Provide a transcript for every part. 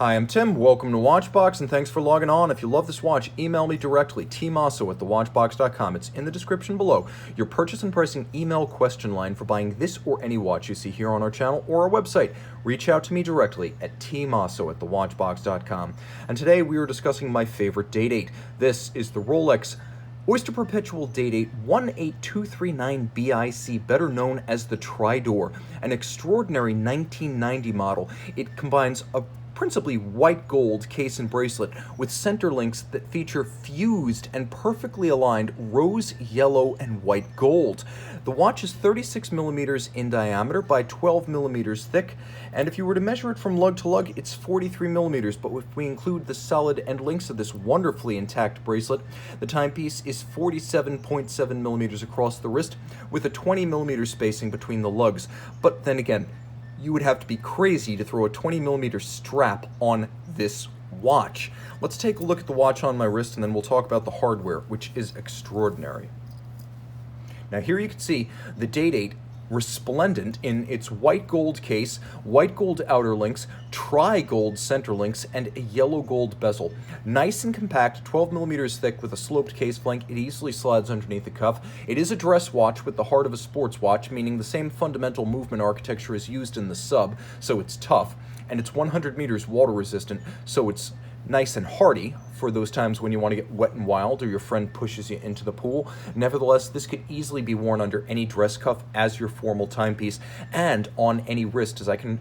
Hi, I'm Tim. Welcome to Watchbox, and thanks for logging on. If you love this watch, email me directly, tmosso at thewatchbox.com. It's in the description below. Your purchase and pricing email question line for buying this or any watch you see here on our channel or our website. Reach out to me directly at tmosso at thewatchbox.com. And today we are discussing my favorite day-date. This is the Rolex Oyster Perpetual Day-Date 18239 BIC, better known as the Tridor, an extraordinary 1990 model. It combines a principally white gold case and bracelet with center links that feature fused and perfectly aligned rose, yellow, and white gold. The watch is 36 millimeters in diameter by 12 millimeters thick, and if you were to measure it from lug to lug, it's 43 millimeters, but if we include the solid end links of this wonderfully intact bracelet, the timepiece is 47.7 millimeters across the wrist with a 20 millimeter spacing between the lugs. But then again, you would have to be crazy to throw a 20 millimeter strap on this watch. Let's take a look at the watch on my wrist and then we'll talk about the hardware, which is extraordinary. Now here you can see the Day-Date resplendent in its white gold case, white gold outer links, tri-gold center links, and a yellow gold bezel. Nice and compact, 12 millimeters thick with a sloped case flank. It easily slides underneath the cuff. It is a dress watch with the heart of a sports watch, meaning the same fundamental movement architecture is used in the sub, so it's tough. And it's 100 meters water resistant, so it's nice and hardy for those times when you want to get wet and wild or your friend pushes you into the pool. Nevertheless, this could easily be worn under any dress cuff as your formal timepiece and on any wrist, as I can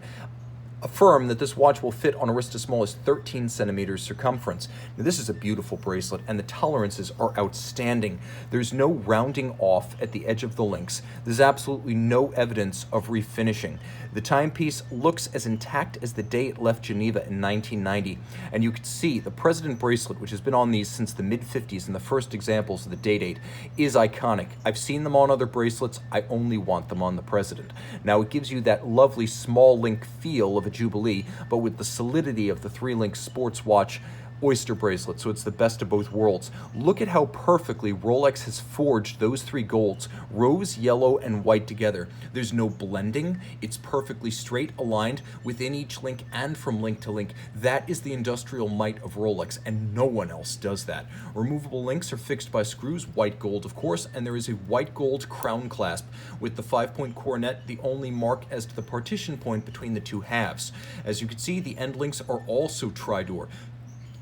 affirm that this watch will fit on a wrist as small as 13 centimeters circumference. Now, this is a beautiful bracelet, and the tolerances are outstanding. There's no rounding off at the edge of the links. There's absolutely no evidence of refinishing. The timepiece looks as intact as the day it left Geneva in 1990, and you can see the President bracelet, which has been on these since the mid-50s and the first examples of the Day-Date, is iconic. I've seen them on other bracelets. I only want them on the President. Now, it gives you that lovely small link feel of a Jubilee, but with the solidity of the three-link sports watch Oyster bracelet, so it's the best of both worlds. Look at how perfectly Rolex has forged those three golds, rose, yellow, and white together. There's no blending. It's perfectly straight aligned within each link and from link to link. That is the industrial might of Rolex, and no one else does that. Removable links are fixed by screws, white gold, of course, and there is a white gold crown clasp with the 5-point coronet, the only mark as to the partition point between the two halves. As you can see, the end links are also Tridor.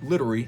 Literally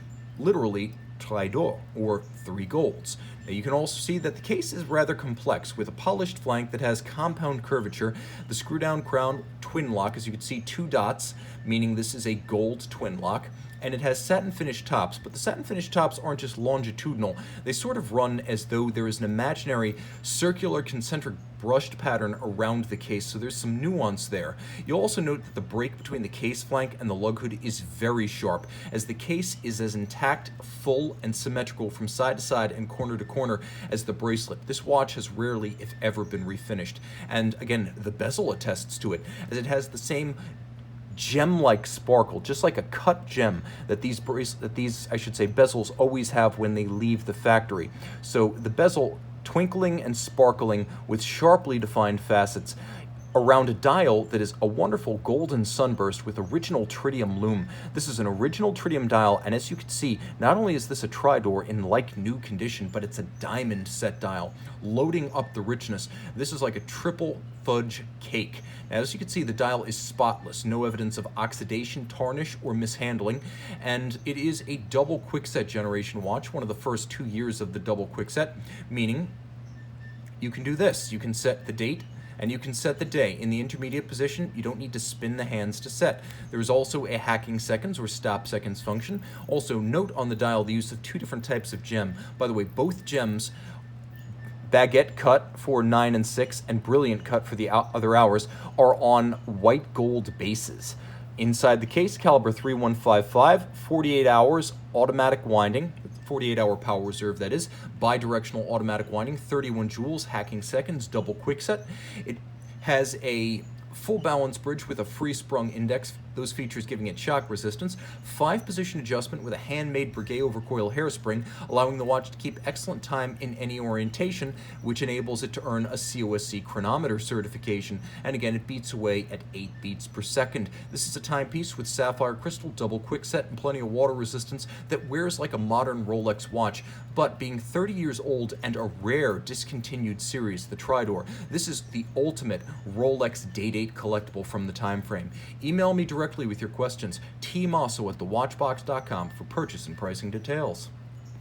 Tridor, or three golds. Now you can also see that the case is rather complex with a polished flank that has compound curvature, the screw down crown twin lock, as you can see, two dots, meaning this is a gold twin lock, and it has satin finished tops, but the satin finished tops aren't just longitudinal, they sort of run as though there is an imaginary circular concentric brushed pattern around the case, so there's some nuance there. You'll also note that the break between the case flank and the lug hood is very sharp, as the case is as intact, full, and symmetrical from side to side and corner to corner as the bracelet. This watch has rarely, if ever, been refinished. And again, the bezel attests to it, as it has the same gem-like sparkle, just like a cut gem that these bezels always have when they leave the factory. So the bezel twinkling and sparkling with sharply defined facets around a dial that is a wonderful golden sunburst with original tritium lume. This is an original tritium dial, and as you can see, not only is this a Tridor in like new condition, but it's a diamond set dial, loading up the richness. This is like a triple fudge cake. Now, as you can see, the dial is spotless, no evidence of oxidation, tarnish, or mishandling, and it is a double quickset generation watch, one of the first 2 years of the double quickset, meaning you can do this. You can set the date and you can set the day. In the intermediate position, you don't need to spin the hands to set. There is also a hacking seconds or stop seconds function. Also, note on the dial the use of two different types of gem. By the way, both gems, baguette cut for 9 and 6 and brilliant cut for the other hours, are on white gold bases. Inside the case, caliber 3155, 48 hours, automatic winding, 48-hour power reserve, that is, bi-directional automatic winding, 31 joules, hacking seconds, double quickset. It has a full balance bridge with a free sprung index those features giving it shock resistance, 5-position adjustment with a handmade Breguet over coil hairspring, allowing the watch to keep excellent time in any orientation, which enables it to earn a COSC chronometer certification. And again, it beats away at 8 beats per second. This is a timepiece with sapphire crystal, double quickset, and plenty of water resistance that wears like a modern Rolex watch. But being 30 years old and a rare discontinued series, the Tridor, this is the ultimate Rolex Day-Date collectible from the time frame. Email me directly with your questions, tmosso@thewatchbox.com for purchase and pricing details.